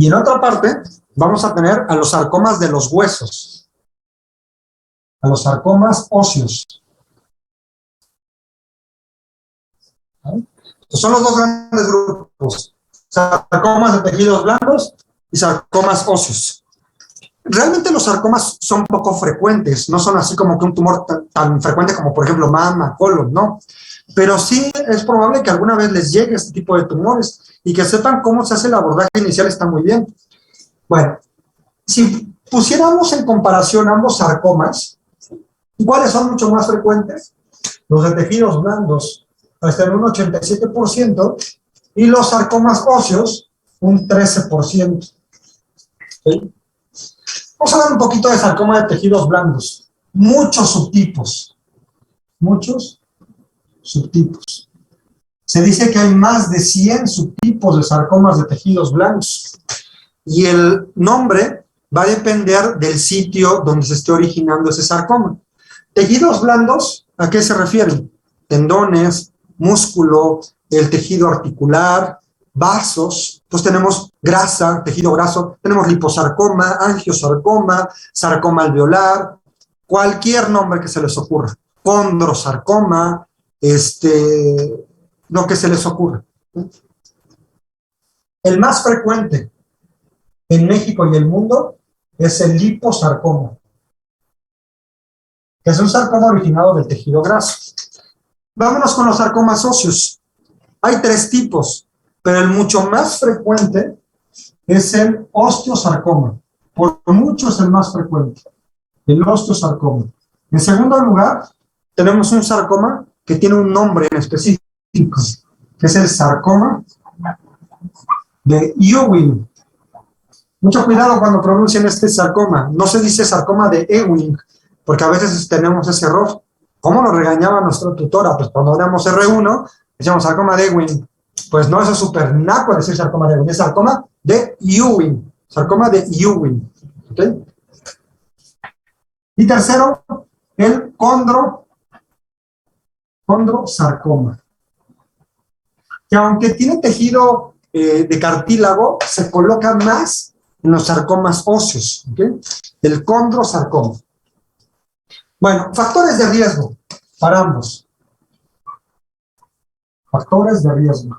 Y en otra parte vamos a tener a los sarcomas de los huesos, a los sarcomas óseos. ¿Vale? Son los dos grandes grupos, sarcomas de tejidos blandos y sarcomas óseos. Realmente los sarcomas son poco frecuentes, no son así como que un tumor tan frecuente como por ejemplo mama, colon, no. Pero sí es probable que alguna vez les llegue este tipo de tumores y que sepan cómo se hace el abordaje inicial está muy bien. Bueno, si pusiéramos en comparación ambos sarcomas, ¿cuáles son mucho más frecuentes? Los de tejidos blandos, hasta en un 87%, y los sarcomas óseos, un 13%. ¿Sí? Vamos a hablar un poquito de sarcoma de tejidos blandos. Muchos subtipos. Se dice que hay más de 100 subtipos de sarcomas de tejidos blandos. Y el nombre va a depender del sitio donde se esté originando ese sarcoma. Tejidos blandos, ¿a qué se refieren? Tendones, músculo, el tejido articular, vasos. Pues tenemos grasa, tejido graso, tenemos liposarcoma, angiosarcoma, sarcoma alveolar, cualquier nombre que se les ocurra. Condrosarcoma, lo que se les ocurra. El más frecuente en México y el mundo es el liposarcoma, que es un sarcoma originado del tejido graso. Vámonos con los sarcomas óseos. Hay 3 tipos, pero el mucho más frecuente es el osteosarcoma. Por mucho es el más frecuente, el osteosarcoma. En segundo lugar, tenemos un sarcoma que tiene un nombre en específico, que es el sarcoma de Ewing. Mucho cuidado cuando pronuncian este sarcoma. No se dice sarcoma de Ewing, porque a veces tenemos ese error. ¿Cómo nos regañaba nuestra tutora? Pues cuando éramos R1, decíamos sarcoma de Ewing. Pues no, eso es súper naco decir sarcoma de Ewing, es sarcoma de Ewing. Sarcoma de Ewing. ¿Okay? Y tercero, el condrosarcoma, que aunque tiene tejido de cartílago, se coloca más en los sarcomas óseos. ¿Okay? El condrosarcoma. Bueno, factores de riesgo para ambos. Factores de riesgo.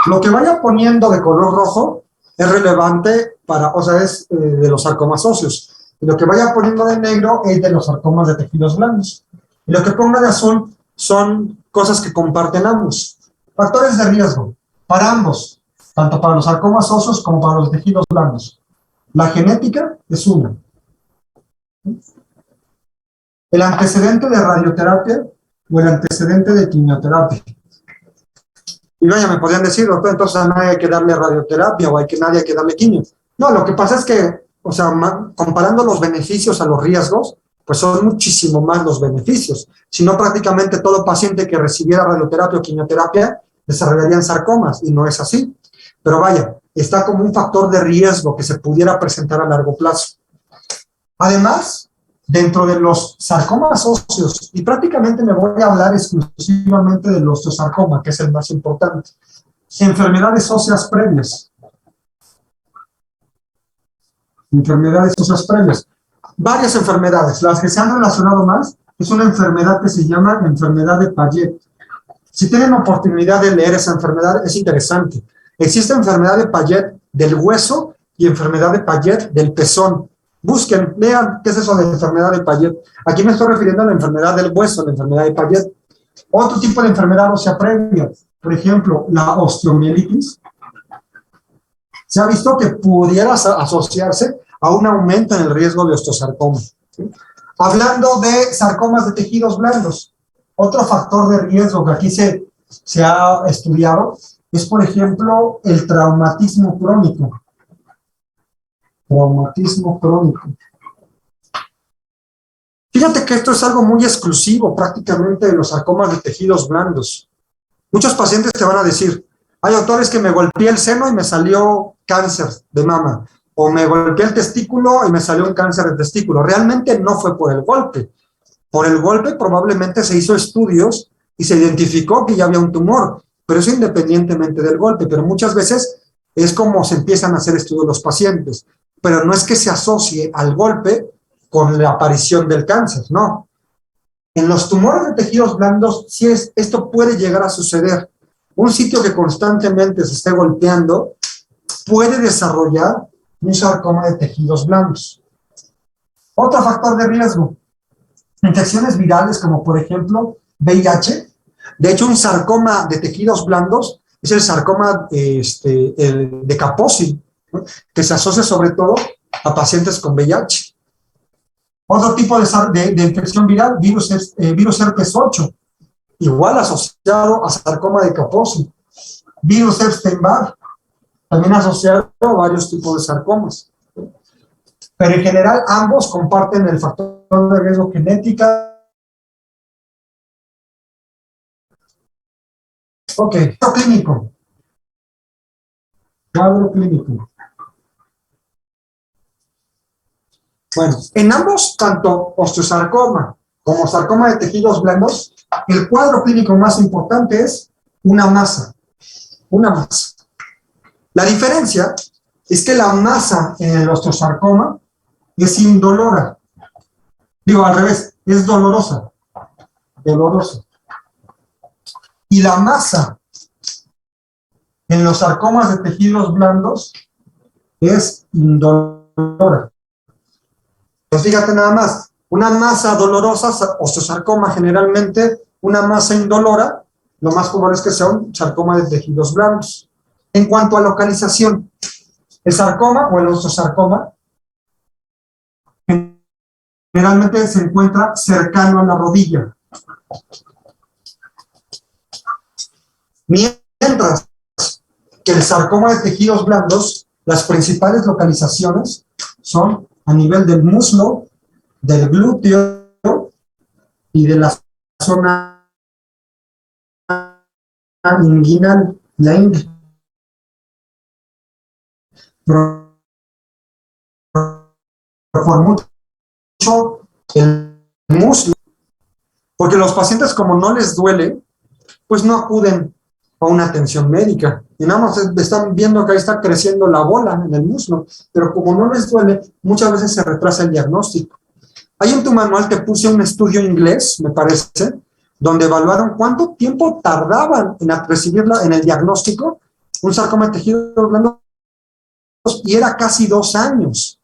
Lo que vaya poniendo de color rojo es relevante para, o sea, es de los sarcomas óseos. Y lo que vaya poniendo de negro es de los sarcomas de tejidos blandos. Y lo que ponga de azul son cosas que comparten ambos. Factores de riesgo para ambos, tanto para los sarcomas óseos como para los tejidos blandos. La genética es una. El antecedente de radioterapia o el antecedente de quimioterapia. Y vaya, me podrían decir, doctor, entonces a nadie hay que darle radioterapia o nadie hay que darle quimio. No, lo que pasa es que, o sea, comparando los beneficios a los riesgos, pues son muchísimo más los beneficios. Si no, prácticamente todo paciente que recibiera radioterapia o quimioterapia desarrollarían sarcomas, y no es así. Pero vaya, está como un factor de riesgo que se pudiera presentar a largo plazo. Además, dentro de los sarcomas óseos, y prácticamente me voy a hablar exclusivamente del osteosarcoma, que es el más importante, enfermedades óseas previas. Enfermedades óseas previas. Varias enfermedades. Las que se han relacionado más es una enfermedad que se llama enfermedad de Payet. Si tienen oportunidad de leer esa enfermedad, es interesante. Existe enfermedad de Payet del hueso y enfermedad de Payet del pezón. Busquen, vean qué es eso de enfermedad de Payet. Aquí me estoy refiriendo a la enfermedad del hueso, la enfermedad de Payet. Otro tipo de enfermedad ósea previa, por ejemplo, la osteomielitis. Se ha visto que pudiera asociarse a un aumento en el riesgo de osteosarcoma. ¿Sí? Hablando de sarcomas de tejidos blandos, otro factor de riesgo que aquí se ha estudiado es, por ejemplo, el traumatismo crónico. Traumatismo crónico. Fíjate que esto es algo muy exclusivo prácticamente de los sarcomas de tejidos blandos. Muchos pacientes te van a decir, hay doctores que me golpeé el seno y me salió cáncer de mama, o me golpeé el testículo y me salió un cáncer de testículo. Realmente no fue por el golpe. Por el golpe probablemente se hizo estudios y se identificó que ya había un tumor, pero eso independientemente del golpe. Pero muchas veces es como se empiezan a hacer estudios los pacientes, pero no es que se asocie al golpe con la aparición del cáncer, no. En los tumores de tejidos blandos, sí esto puede llegar a suceder. Un sitio que constantemente se esté golpeando puede desarrollar un sarcoma de tejidos blandos. Otro factor de riesgo, infecciones virales como por ejemplo VIH. De hecho, un sarcoma de tejidos blandos es el sarcoma el de Kaposi, ¿no? Que se asocia sobre todo a pacientes con VIH. Otro tipo de infección viral, virus herpes 8, igual asociado a sarcoma de Kaposi. Virus Epstein-Barr, también asociado a varios tipos de sarcomas. Pero en general ambos comparten el factor de riesgo genética. Ok, cuadro clínico. Cuadro clínico. Bueno, en ambos, tanto osteosarcoma como sarcoma de tejidos blandos, el cuadro clínico más importante es una masa. Una masa. La diferencia es que la masa en el osteosarcoma es indolora. Digo, al revés, es dolorosa. Dolorosa. Y la masa en los sarcomas de tejidos blandos es indolora. Pues fíjate nada más, una masa dolorosa, osteosarcoma generalmente, una masa indolora, lo más común es que sea un sarcoma de tejidos blandos. En cuanto a localización, el sarcoma o el osteosarcoma generalmente se encuentra cercano a la rodilla. Mientras que el sarcoma de tejidos blandos, las principales localizaciones son a nivel del muslo, del glúteo y de la zona inguinal, la ingle. Por mucho el muslo, porque los pacientes como no les duele, pues no acuden a una atención médica. Y nada más están viendo que ahí está creciendo la bola en el muslo, pero como no les duele, muchas veces se retrasa el diagnóstico. Ahí en tu manual te puse un estudio inglés, me parece, donde evaluaron cuánto tiempo tardaban en recibirla en el diagnóstico, un sarcoma de tejidos blandos, y era casi 2 años.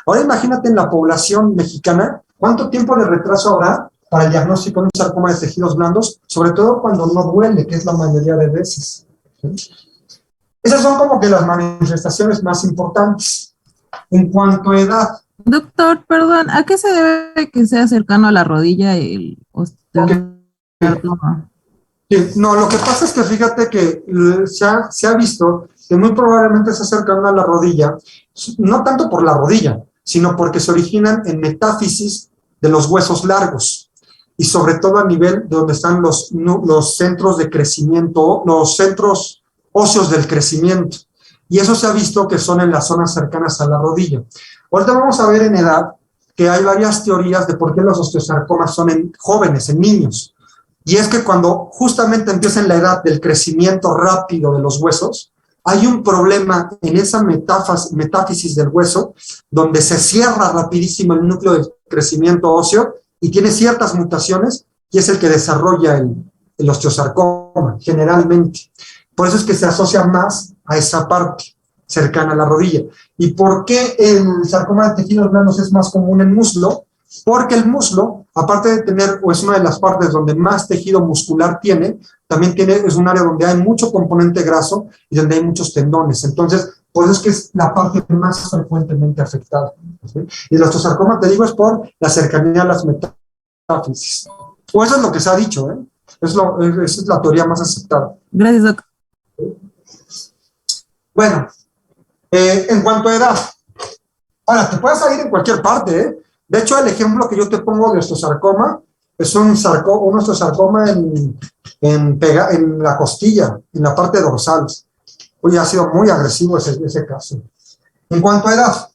Ahora imagínate en la población mexicana, ¿cuánto tiempo de retraso habrá para el diagnóstico de un sarcoma de tejidos blandos? Sobre todo cuando no duele, que es la mayoría de veces. ¿Sí? Esas son como que las manifestaciones más importantes. En cuanto a edad. Doctor, perdón, ¿a qué se debe que sea cercano a la rodilla el osteosarcoma? Sí, no, lo que pasa es que fíjate que se ha visto que muy probablemente se acercan a la rodilla, no tanto por la rodilla, sino porque se originan en metáfisis de los huesos largos y sobre todo a nivel de donde están los centros de crecimiento, los centros óseos del crecimiento. Y eso se ha visto que son en las zonas cercanas a la rodilla. Ahorita vamos a ver en edad que hay varias teorías de por qué los osteosarcomas son en jóvenes, en niños. Y es que cuando justamente empieza en la edad del crecimiento rápido de los huesos, hay un problema en esa metáfisis del hueso, donde se cierra rapidísimo el núcleo de crecimiento óseo y tiene ciertas mutaciones, y es el que desarrolla el osteosarcoma, generalmente. Por eso es que se asocia más a esa parte cercana a la rodilla. ¿Y por qué el sarcoma de tejidos blandos es más común en muslo? Porque el muslo, aparte de tener, o es una de las partes donde más tejido muscular tiene, también es un área donde hay mucho componente graso y donde hay muchos tendones. Entonces, por eso es que es la parte más frecuentemente afectada. ¿Sí? Y el osteosarcoma, te digo, es por la cercanía a las metáfisis. O eso es lo que se ha dicho, ¿eh? Esa es la teoría más aceptada. Gracias, doctor. Bueno, en cuanto a edad, ahora, te puedes salir en cualquier parte, ¿eh? De hecho, el ejemplo que yo te pongo de osteosarcoma es un osteosarcoma en la costilla, en la parte dorsal. Hoy ha sido muy agresivo ese caso. En cuanto a edad,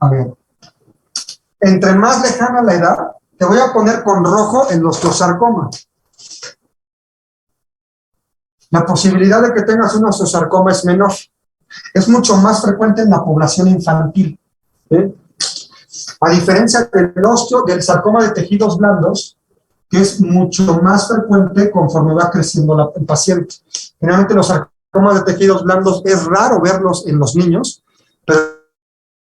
a ver, entre más lejana la edad, te voy a poner con rojo el osteosarcoma. la posibilidad de que tengas un osteosarcoma es menor. Es mucho más frecuente en la población infantil. ¿Sí? A diferencia del sarcoma de tejidos blandos, que es mucho más frecuente conforme va creciendo el paciente. Generalmente los sarcomas de tejidos blandos es raro verlos en los niños, pero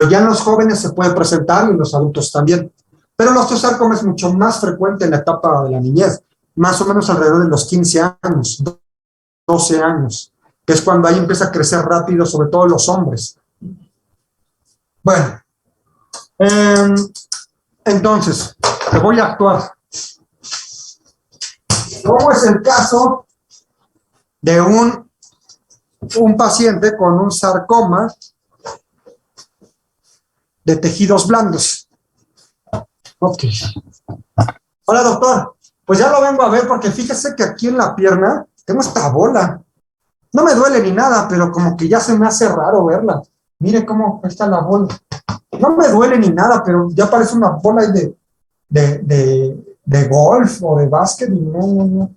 ya en los jóvenes se puede presentar y en los adultos también. Pero el osteosarcoma es mucho más frecuente en la etapa de la niñez, más o menos alrededor de los 15 años, 12 años, que es cuando ahí empieza a crecer rápido, sobre todo los hombres. Bueno, entonces, te voy a actuar. ¿Cómo es el caso de un paciente con un sarcoma de tejidos blandos? Ok. Hola, doctor. Pues ya lo vengo a ver porque fíjese que aquí en la pierna tengo esta bola. No me duele ni nada, pero como que ya se me hace raro verla. Mire cómo está la bola. No me duele ni nada, pero ya parece una bola de golf o de básquet. Y no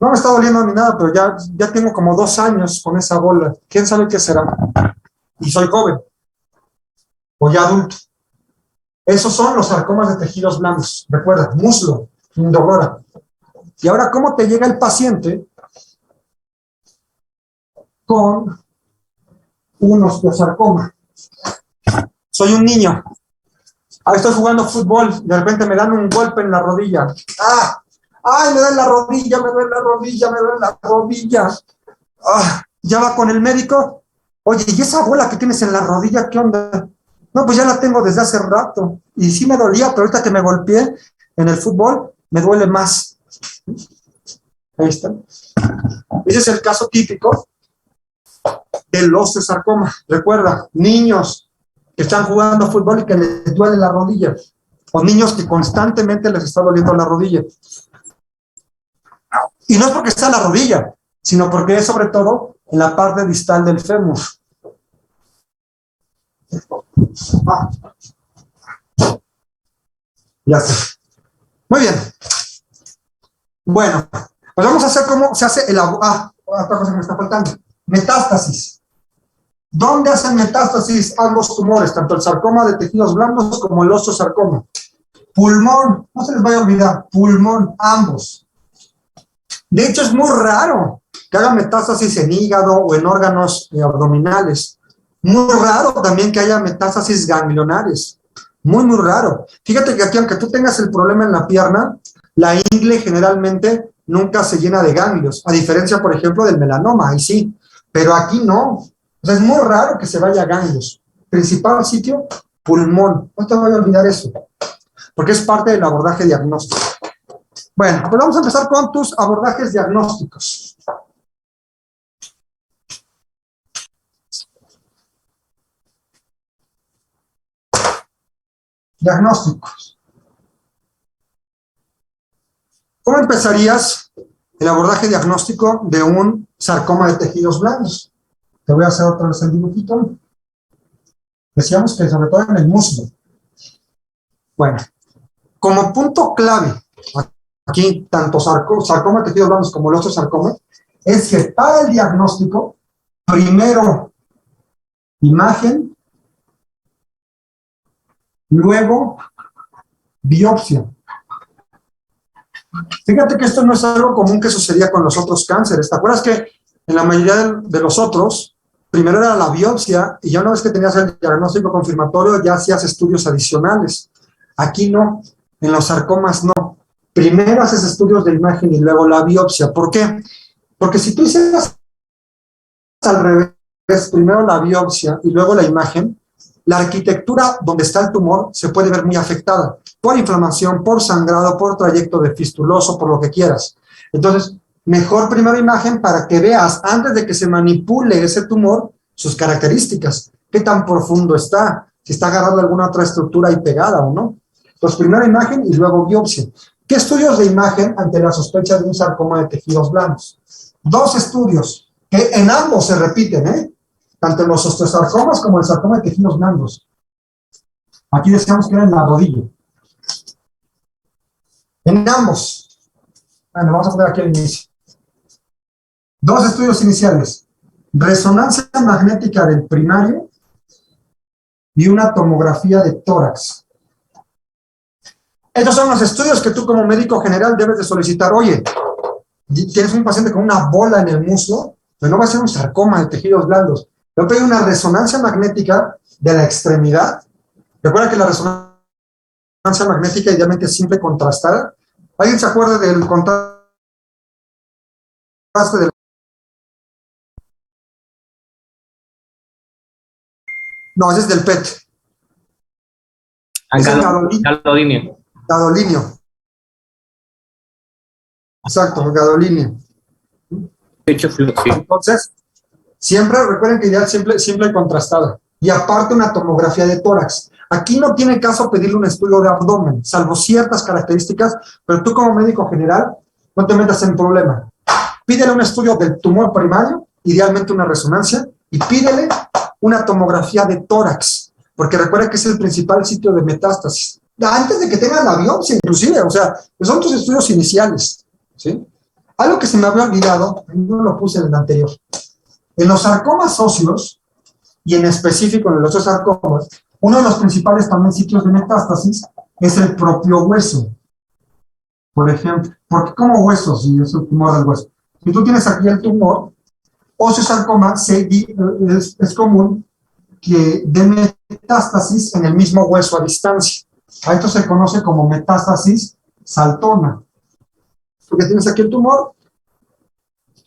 me está doliendo ni nada, pero ya tengo como 2 años con esa bola. ¿Quién sabe qué será? Y soy joven. O ya adulto. Esos son los sarcomas de tejidos blandos. Recuerda, muslo, indolora. Y ahora, ¿cómo te llega el paciente con un osteosarcoma? Soy un niño. Estoy jugando fútbol. De repente me dan un golpe en la rodilla. ¡Ah! ¡Ay, me duele la rodilla, me duele la rodilla, me duele la rodilla! ¡Ah! ¿Ya va con el médico? Oye, ¿y esa bola que tienes en la rodilla, qué onda? No, pues ya la tengo desde hace rato. Y sí me dolía, pero ahorita que me golpeé en el fútbol, me duele más. Ahí está. Ese es el caso típico del osteosarcoma. Recuerda, niños que están jugando fútbol y que les duele la rodilla. O niños que constantemente les está doliendo la rodilla. Y no es porque está en la rodilla, sino porque es sobre todo en la parte distal del fémur. Ya sé. Muy bien. Bueno, pues vamos a hacer cómo se hace otra cosa que me está faltando. Metástasis. ¿Dónde hacen metástasis ambos tumores, tanto el sarcoma de tejidos blandos como el osteosarcoma? Pulmón, no se les vaya a olvidar, pulmón, ambos. De hecho, es muy raro que haga metástasis en hígado o en órganos abdominales. Muy raro también que haya metástasis ganglionares. Muy, muy raro. Fíjate que aquí, aunque tú tengas el problema en la pierna, la ingle generalmente nunca se llena de ganglios, a diferencia, por ejemplo, del melanoma, ahí sí. Pero aquí no. O sea, es muy raro que se vaya a ganglios. Principal sitio, pulmón. No te voy a olvidar eso, porque es parte del abordaje diagnóstico. Bueno, pues vamos a empezar con tus abordajes diagnósticos. Diagnósticos. ¿Cómo empezarías el abordaje diagnóstico de un sarcoma de tejidos blandos? Te voy a hacer otra vez el dibujito. Decíamos que sobre todo en el muslo. Bueno, como punto clave, aquí tanto sarcoma de tejidos blandos como el osteosarcoma, es que para el diagnóstico, primero imagen, luego biopsia. Fíjate que esto no es algo común que sucedía con los otros cánceres. ¿Te acuerdas que en la mayoría de los otros, primero era la biopsia y ya una vez que tenías el diagnóstico confirmatorio ya hacías estudios adicionales? Aquí no, en los sarcomas no. Primero haces estudios de imagen y luego la biopsia. ¿Por qué? Porque si tú hicieras al revés, primero la biopsia y luego la imagen, la arquitectura donde está el tumor se puede ver muy afectada por inflamación, por sangrado, por trayecto de fistuloso, por lo que quieras. Entonces, mejor primero imagen para que veas, antes de que se manipule ese tumor, sus características, qué tan profundo está, si está agarrando alguna otra estructura ahí pegada o no. Entonces, primero imagen y luego biopsia. ¿Qué estudios de imagen ante la sospecha de un sarcoma de tejidos blandos? 2 estudios, que en ambos se repiten, tanto en los osteosarcomas como el sarcoma de tejidos blandos. Aquí decíamos que era en la rodilla. En ambos. Bueno, vamos a poner aquí al inicio. Dos estudios iniciales. Resonancia magnética del primario y una tomografía de tórax. Estos son los estudios que tú como médico general debes de solicitar. Oye, tienes un paciente con una bola en el muslo, pero no va a ser un sarcoma de tejidos blandos. Yo pedí una resonancia magnética de la extremidad. Recuerda que la resonancia magnética idealmente es simple contrastada. ¿Alguien se acuerda del contraste del... No, ese es del PET. Es el gadolíneo. Gadolíneo. Exacto, gadolíneo. Hecho flux, sí. Entonces, siempre recuerden que ideal simple y contrastada. Y aparte una tomografía de tórax. Aquí no tiene caso pedirle un estudio de abdomen, salvo ciertas características, pero tú como médico general no te metas en problema. Pídele un estudio del tumor primario, idealmente una resonancia, y pídele una tomografía de tórax, porque recuerda que es el principal sitio de metástasis. Antes de que tengan la biopsia, inclusive, o sea, son tus estudios iniciales, ¿sí? Algo que se me había olvidado, no lo puse en el anterior. En los sarcomas óseos, y en específico en los osteosarcomas, uno de los principales también sitios de metástasis es el propio hueso. Por ejemplo, ¿por qué como hueso? Si es el tumor del hueso. Si tú tienes aquí el tumor, osteosarcoma, es común que dé metástasis en el mismo hueso a distancia. A esto se conoce como metástasis saltona. Porque tienes aquí el tumor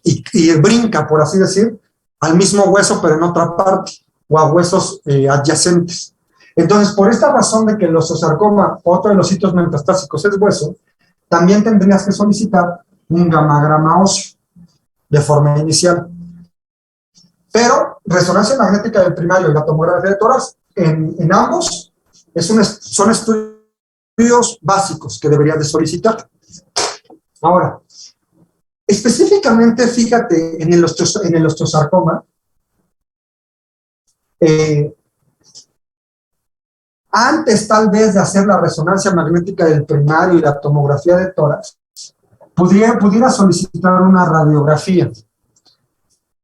y brinca, por así decir, al mismo hueso, pero en otra parte, o a huesos adyacentes. Entonces, por esta razón de que el osteosarcoma, otro de los sitios metastásicos es hueso, también tendrías que solicitar un gamagrama óseo de forma inicial. Pero resonancia magnética del primario y la tomografía de tórax, en ambos, son estudios básicos que deberías de solicitar. Ahora, específicamente, fíjate, en el osteosarcoma, antes tal vez de hacer la resonancia magnética del primario y la tomografía de tórax, pudiera solicitar una radiografía.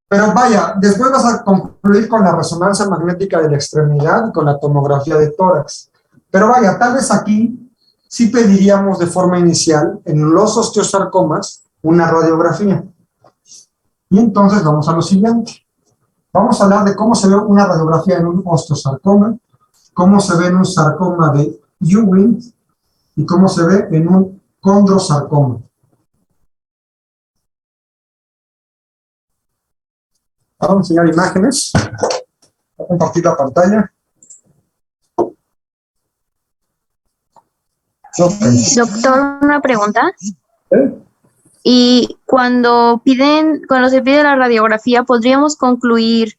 Pero vaya, después vas a concluir con la resonancia magnética de la extremidad y con la tomografía de tórax. Pero vaya, tal vez aquí sí pediríamos de forma inicial, en los osteosarcomas, una radiografía. Y entonces vamos a lo siguiente. Vamos a hablar de cómo se ve una radiografía en un osteosarcoma, cómo se ve en un sarcoma de Ewing y cómo se ve en un condrosarcoma. Ahora vamos a enseñar imágenes. Voy a compartir la pantalla. Doctor, una pregunta. ¿Eh? Y cuando se pide la radiografía, ¿podríamos concluir